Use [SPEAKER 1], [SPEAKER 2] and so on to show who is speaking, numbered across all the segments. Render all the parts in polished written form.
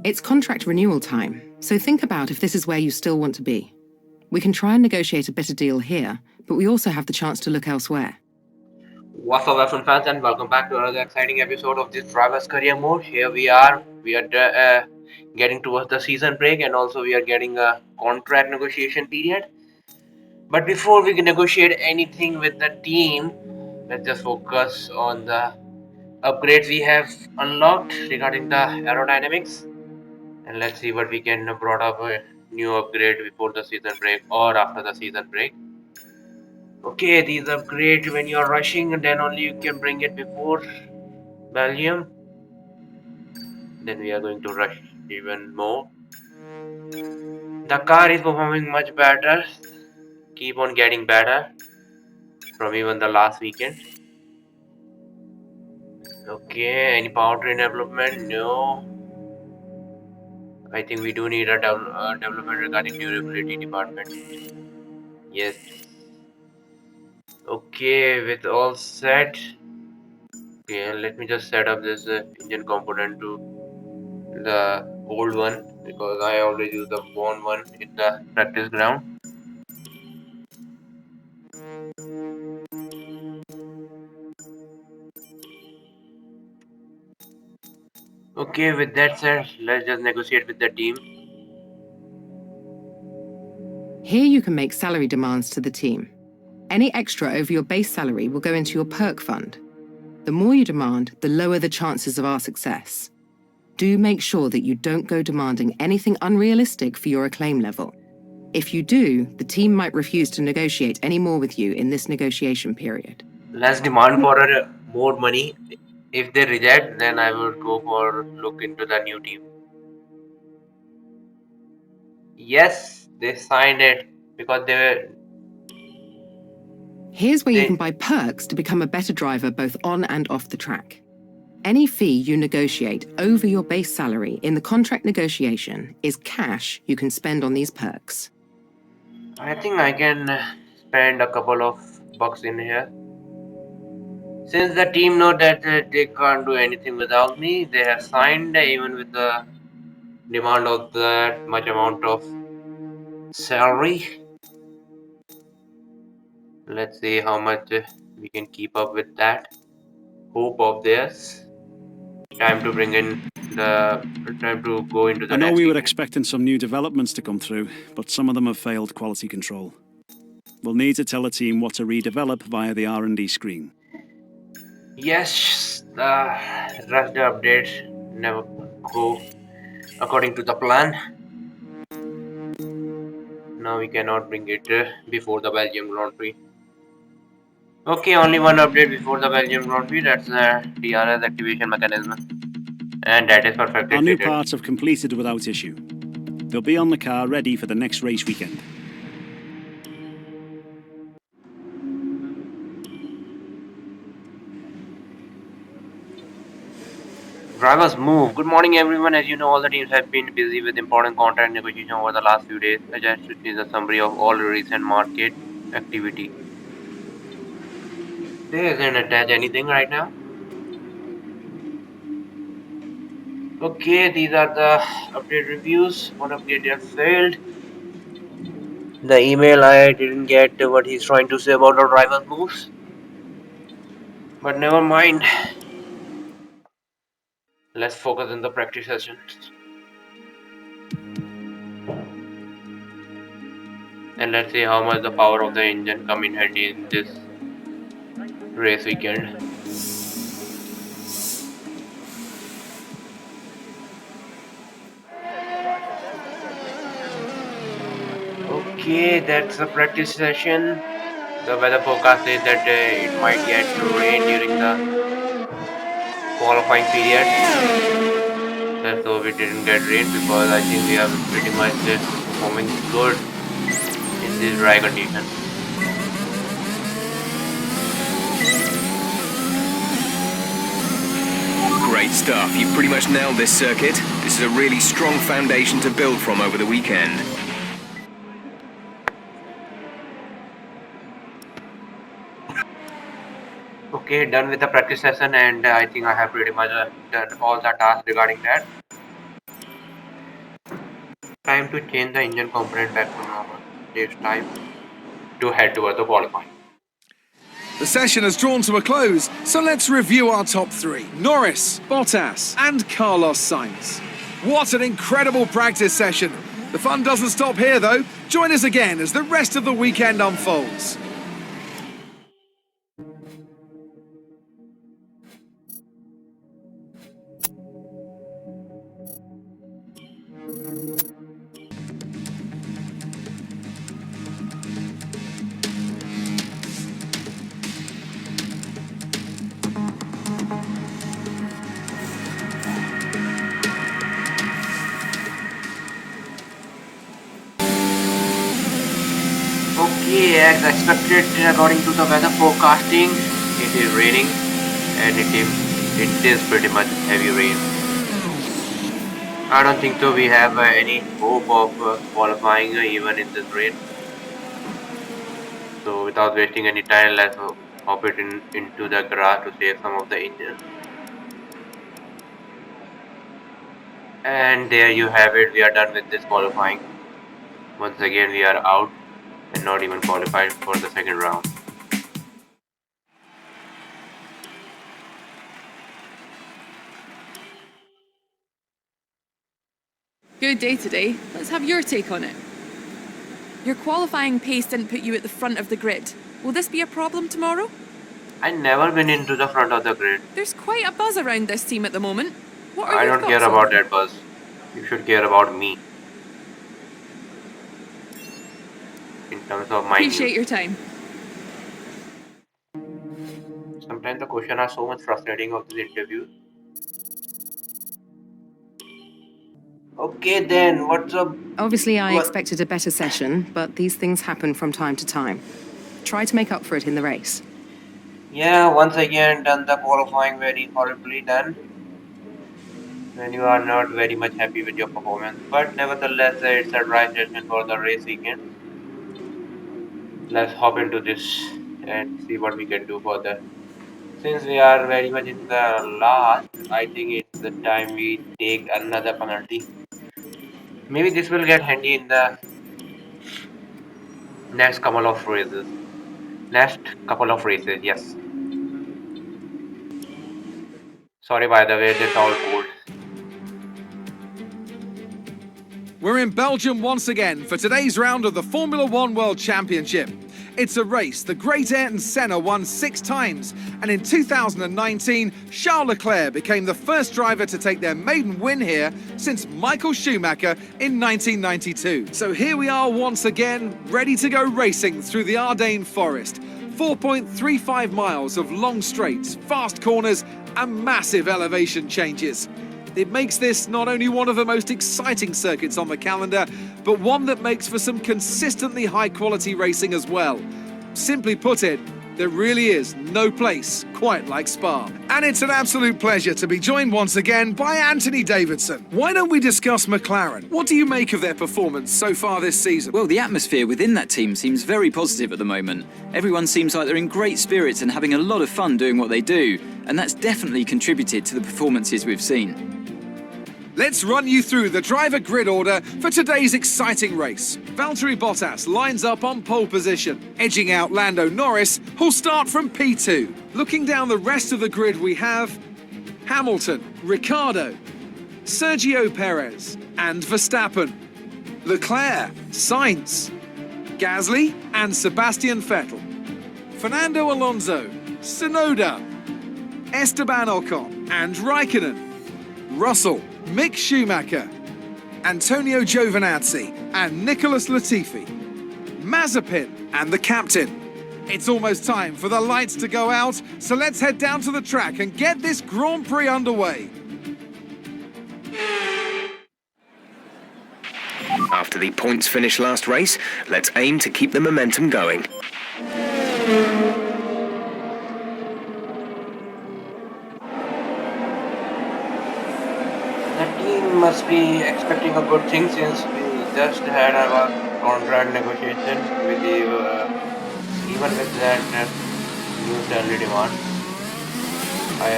[SPEAKER 1] It's contract renewal time, so think about if this is where you still want to be. We can try and negotiate a better deal here, but we also have the chance to look elsewhere.
[SPEAKER 2] What's up, F1 fans, and welcome back to another exciting episode of this Driver's Career Mode. Here we are getting towards the season break, and also we are getting a contract negotiation period. But before we can negotiate anything with the team, let's just focus on the upgrades we have unlocked regarding the aerodynamics, and let's see what we can brought up a new upgrade before the season break or after the season break. Okay, these upgrades when you are rushing, then only you can bring it before Belgium. Then we are going to rush even more. The car is performing much better. Keep on getting better from even the last weekend. Okay, any powertrain development? No. I think we do need a development regarding durability department. Yes. Okay, with all set. Okay, let me just set up this engine component to the old one because I already used the worn one in the practice ground. Okay, with that said, let's just negotiate with the team.
[SPEAKER 1] Here you can make salary demands to the team. Any extra over your base salary will go into your perk fund. The more you demand, the lower the chances of our success. Do make sure that you don't go demanding anything unrealistic for your acclaim level. If you do, the team might refuse to negotiate any more with you in this negotiation period.
[SPEAKER 2] Let's demand for more money. If they reject, then I would go for look into the new team. Yes, they signed it because
[SPEAKER 1] Here's where you can buy perks to become a better driver both on and off the track. Any fee you negotiate over your base salary in the contract negotiation is cash you can spend on these perks.
[SPEAKER 2] I think I can spend a couple of bucks in here. Since the team know that they can't do anything without me, they have signed even with the demand of that much amount of salary. Let's see how much we can keep up with that hope of theirs. Time to go into the
[SPEAKER 3] I know
[SPEAKER 2] next
[SPEAKER 3] we were
[SPEAKER 2] weekend.
[SPEAKER 3] expecting some new developments to come through, but some of them have failed quality control. We'll need to tell the team what to redevelop via the R&D screen.
[SPEAKER 2] Yes, the rest the updates never go according to the plan. Now we cannot bring it before the Belgium Grand Prix. Okay, only one update before the Belgium Grand Prix, that's the DRS activation mechanism. And that is perfectly
[SPEAKER 3] Our new
[SPEAKER 2] fitted.
[SPEAKER 3] parts have completed without issue. They'll be on the car ready for the next race weekend.
[SPEAKER 2] Drivers move. Good morning, everyone. As you know, all the teams have been busy with important contract negotiation over the last few days. I just is a summary of all recent market activity. There isn't attached anything right now. Okay, these are the update reviews. One update has failed. The email I didn't get what he's trying to say about the driver's moves. But never mind. Let's focus on the practice sessions. And let's see how much the power of the engine come in handy in this race weekend. Okay, that's a practice session. The weather forecast says that it might get to rain during the qualifying period. Let's hope it didn't get rain because I think we are pretty much performing good in this dry condition.
[SPEAKER 4] Great stuff. You've pretty much nailed this circuit. This is a really strong foundation to build from over the weekend.
[SPEAKER 2] Okay, done with the practice session, and I think I have pretty much done all the tasks regarding that. Time to change the engine component back to normal. It's time to head towards the qualifying.
[SPEAKER 5] The session has drawn to a close, so let's review our top three. Norris, Bottas and Carlos Sainz. What an incredible practice session. The fun doesn't stop here though. Join us again as the rest of the weekend unfolds.
[SPEAKER 2] Okay, as expected, according to the weather forecasting, it is raining and it is pretty much heavy rain. I don't think so we have any hope of qualifying even in this rain. So without wasting any time, let's hop it into the garage to save some of the engine. And there you have it, we are done with this qualifying. Once again we are out and not even qualified for the second round.
[SPEAKER 6] Good day today. Let's have your take on it. Your qualifying pace didn't put you at the front of the grid. Will this be a problem tomorrow?
[SPEAKER 2] I never been into the front of the grid.
[SPEAKER 6] There's quite a buzz around this team at the moment. What are
[SPEAKER 2] I
[SPEAKER 6] your
[SPEAKER 2] don't care
[SPEAKER 6] thoughts on
[SPEAKER 2] about
[SPEAKER 6] it?
[SPEAKER 2] that buzz. You should care about me. In terms of my
[SPEAKER 6] Appreciate
[SPEAKER 2] news.
[SPEAKER 6] your time.
[SPEAKER 2] Sometimes the questions are so much frustrating of this interview. Okay then, what's up?
[SPEAKER 1] Obviously, I
[SPEAKER 2] What-
[SPEAKER 1] expected a better session, but these things happen from time to time. Try to make up for it in the race.
[SPEAKER 2] Yeah, once again done the qualifying very horribly done. When you are not very much happy with your performance. But nevertheless, it's a right judgment for the race weekend. Let's hop into this and see what we can do further. Since we are very much in the last, I think it's the time we take another penalty. Maybe this will get handy in the next couple of races. Yes. Sorry by the way, it's all cold.
[SPEAKER 5] We're in Belgium once again for today's round of the Formula One World Championship. It's a race the great Ayrton Senna won 6 times, and in 2019, Charles Leclerc became the first driver to take their maiden win here since Michael Schumacher in 1992. So here we are once again, ready to go racing through the Ardennes forest. 4.35 miles of long straights, fast corners, and massive elevation changes. It makes this not only one of the most exciting circuits on the calendar, but one that makes for some consistently high-quality racing as well. Simply put it, there really is no place quite like Spa. And it's an absolute pleasure to be joined once again by Anthony Davidson. Why don't we discuss McLaren? What do you make of their performance so far this season?
[SPEAKER 7] Well, the atmosphere within that team seems very positive at the moment. Everyone seems like they're in great spirits and having a lot of fun doing what they do, and that's definitely contributed to the performances we've seen.
[SPEAKER 5] Let's run you through the driver grid order for today's exciting race. Valtteri Bottas lines up on pole position, edging out Lando Norris, who'll start from P2. Looking down the rest of the grid, we have Hamilton, Ricciardo, Sergio Perez and Verstappen, Leclerc, Sainz, Gasly and Sebastian Vettel, Fernando Alonso, Tsunoda, Esteban Ocon and Raikkonen, Russell, Mick Schumacher, Antonio Giovinazzi and Nicholas Latifi, Mazepin and the captain. It's almost time for the lights to go out, so let's head down to the track and get this Grand Prix underway.
[SPEAKER 4] After the points finish last race, let's aim to keep the momentum going.
[SPEAKER 2] The team must be expecting a good thing since we just had our contract negotiation with the even with that new salary demand. I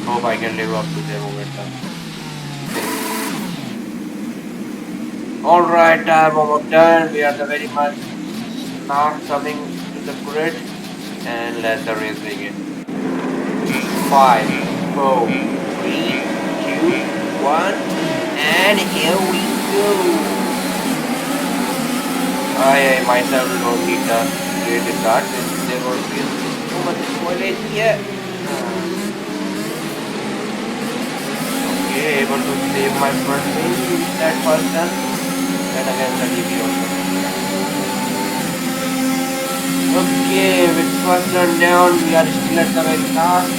[SPEAKER 2] hope I can live up to their momentum. Alright, time almost done. We are the very much last coming to the grid. And let the race begin. 5, 4, 3, 2, 1. And here we go. I myself don't need the creative card. There will be so much spoilage here. Okay, able to save my front wing with that first turn. And again the DB also. Okay, with first turn down, we are still at the very last.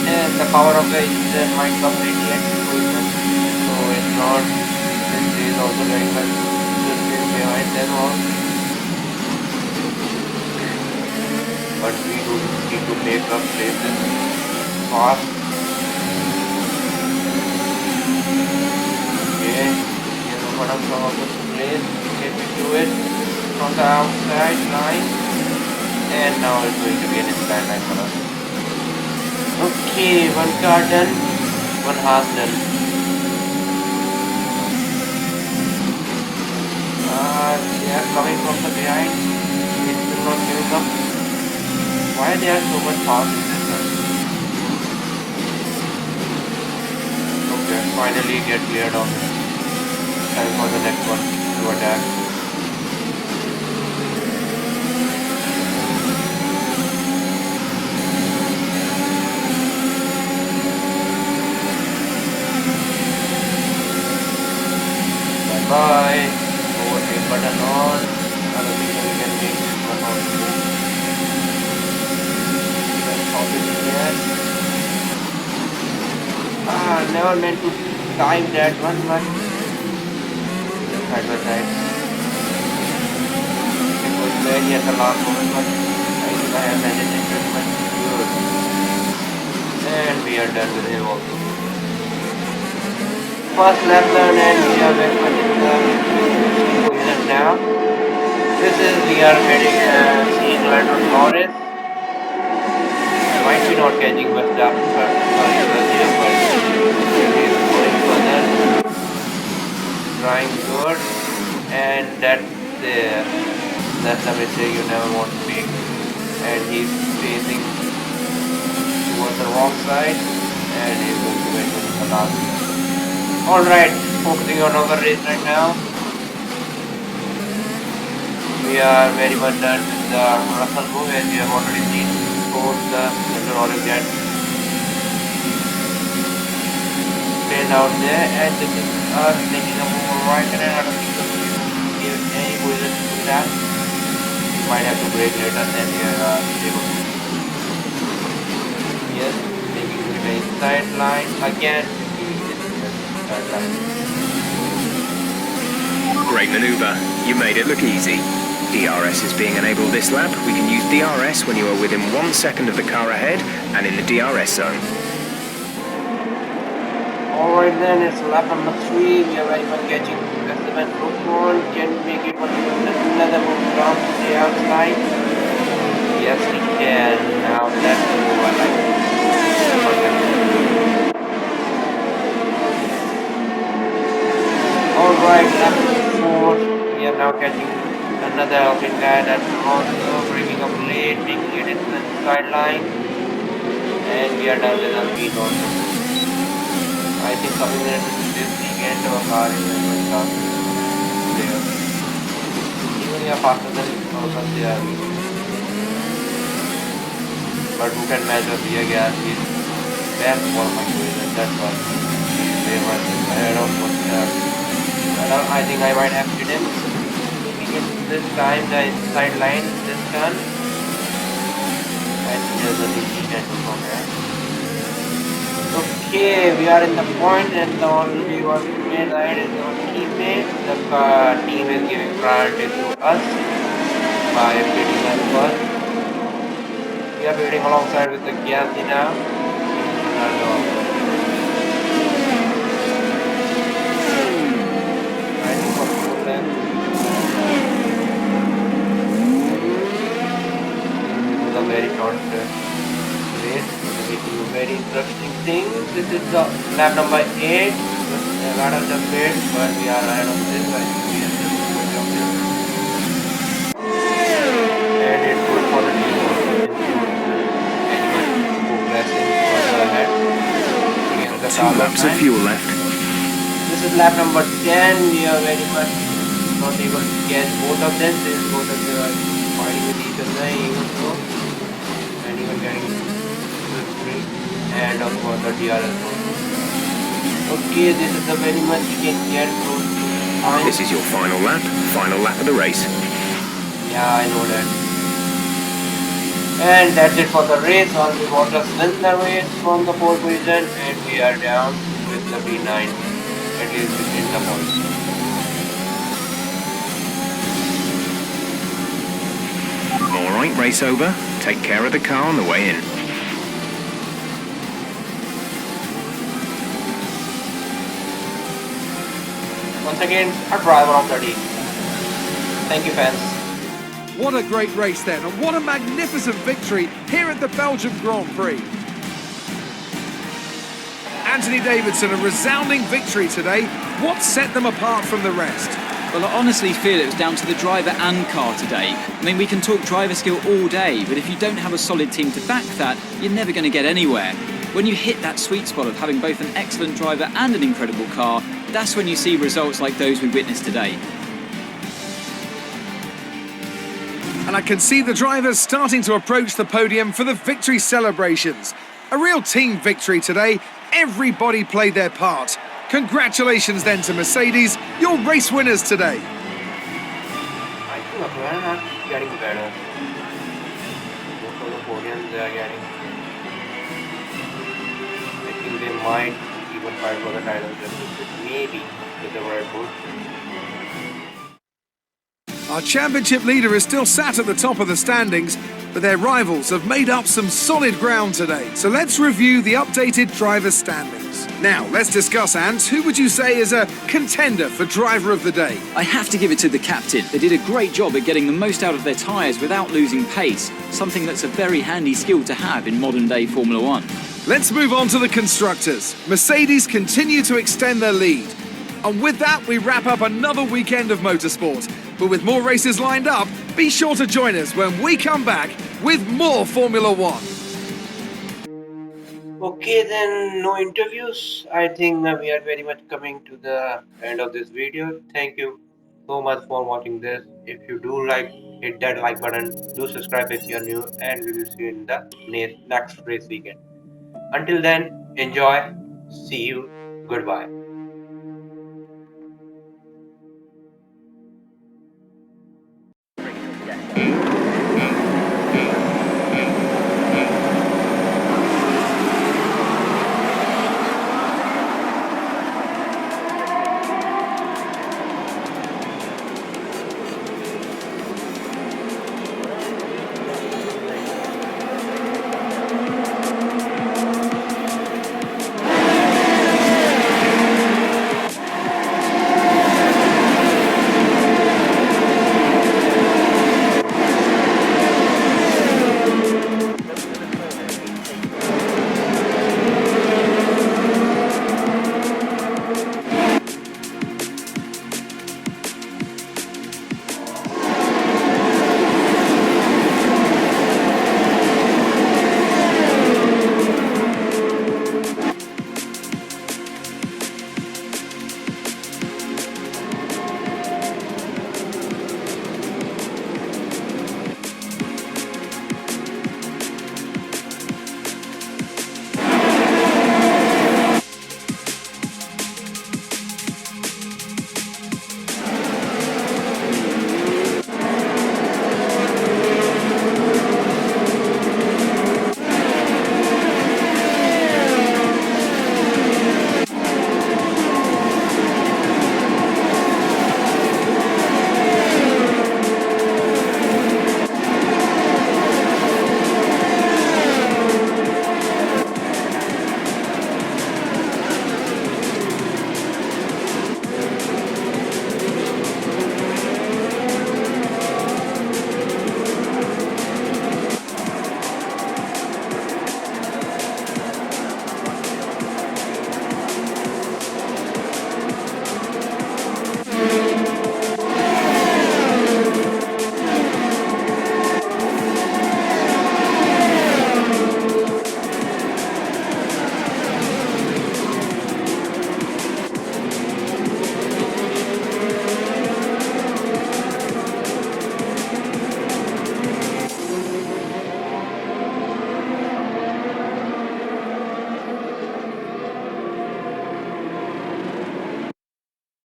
[SPEAKER 2] And the power of the engine might completely exit position. So it's not, this is also very much just behind them all. But we do need to make up places fast. Okay, here's open up some of the place. Get me to it from the outside line. And now it's going to be an inside line for us. Okay, one car done, one half done. They are coming from the behind. It's still not giving up. Why they are so much fast in this one? Okay, finally get cleared off. Time for the next one to attack. Bye. Overtake button on. I don't think we can make this one on. Let's pop it again. Never meant to time that one, but side by side. It was very at the last moment, but I think I have managed it pretty much good. And we are done with him also. First lap done, and we are very much in the position now. This is, we are getting seeing Lando Norris. Might be not catching Verstappen, but sorry, Belgium, but he is going further. Trying good, and that's a mistake you never want to make. And he's facing towards the wrong side, and he's going to win the last. Alright, focusing on our race right now. We are very much done with the Russell move, as you have already seen both the center olive jet placed out there, and this is us taking a move right, and I don't think we will give any position to that. We might have to brake later, then we are able to. Yes, taking to the inside line again.
[SPEAKER 4] Great maneuver. You made it look easy. DRS is being enabled this lap. We can use DRS when you are within 1 second of the car ahead and in the DRS zone.
[SPEAKER 2] Alright then, it's lap number 3. We are very much catching Esteban Ocon. Can we make it another move down to the outside? Yes, we can. Now that's the move I like. Alright, lap 4. We are now catching another Alpine guy that's also bringing up late, making it into the sideline. And we are done with Alpine also. I think coming into this weekend our car is very fast there. Even we are faster than also they are. But who can match up here gas is best for my position, that's why he's way much ahead of what we have. I think I might have hit him. He hit this time the inside line this turn. And there's a leaky handle from here. Okay, we are in the point, and the only one made right is our teammate. The team is giving priority to us by beating us first. We are waiting alongside with the Gasly now. Very short race, so we do very interesting things. This is the lap number 8. a lot of the pit, but we are ahead of this. I think we are just good job there. And it's good for the team also includes anyone progressing further ahead against the
[SPEAKER 4] 2
[SPEAKER 2] Carlos
[SPEAKER 4] laps of
[SPEAKER 2] Sainz.
[SPEAKER 4] fuel left.
[SPEAKER 2] This is lap number 10. We are very much not able to catch both of them since both of them are fighting with each other even so, and even getting the Prix and of course the DRS. Okay, this is the very much you can get close to time.
[SPEAKER 4] This is your final lap of the race.
[SPEAKER 2] Yeah, I know that. And that's it for the race. Only Bottas wins the race from the pole position, and we are down with the B9. At least within the points.
[SPEAKER 4] Alright, race over. Take care of the car on the way in.
[SPEAKER 2] Once again, a driver of the day. Thank you, fans.
[SPEAKER 5] What a great race then, and what a magnificent victory here at the Belgium Grand Prix. Anthony Davidson, a resounding victory today. What set them apart from the rest?
[SPEAKER 7] Well, I honestly feel it was down to the driver and car today. I mean, we can talk driver skill all day, but if you don't have a solid team to back that, you're never going to get anywhere. When you hit that sweet spot of having both an excellent driver and an incredible car, that's when you see results like those we witnessed today.
[SPEAKER 5] And I can see the drivers starting to approach the podium for the victory celebrations. A real team victory today. Everybody played their part. Congratulations then to Mercedes, your race winners today.
[SPEAKER 2] I think McLaren are getting better. Most of the podiums they are getting. I think they might even fight for the title just maybe with the Red Bull.
[SPEAKER 5] Our championship leader is still sat at the top of the standings, but their rivals have made up some solid ground today. So let's review the updated driver standings. Now, let's discuss, Ant, who would you say is a contender for driver of the day?
[SPEAKER 7] I have to give it to the captain. They did a great job at getting the most out of their tyres without losing pace, something that's a very handy skill to have in modern day Formula One.
[SPEAKER 5] Let's move on to the constructors. Mercedes continue to extend their lead. And with that, we wrap up another weekend of motorsport. But with more races lined up, be sure to join us when we come back with more Formula One.
[SPEAKER 2] Okay, then no interviews. I think we are very much coming to the end of this video. Thank you so much for watching this. If you do like, hit that like button. Do subscribe if you are new, and we will see you in the next race weekend. Until then, enjoy. See you. Goodbye.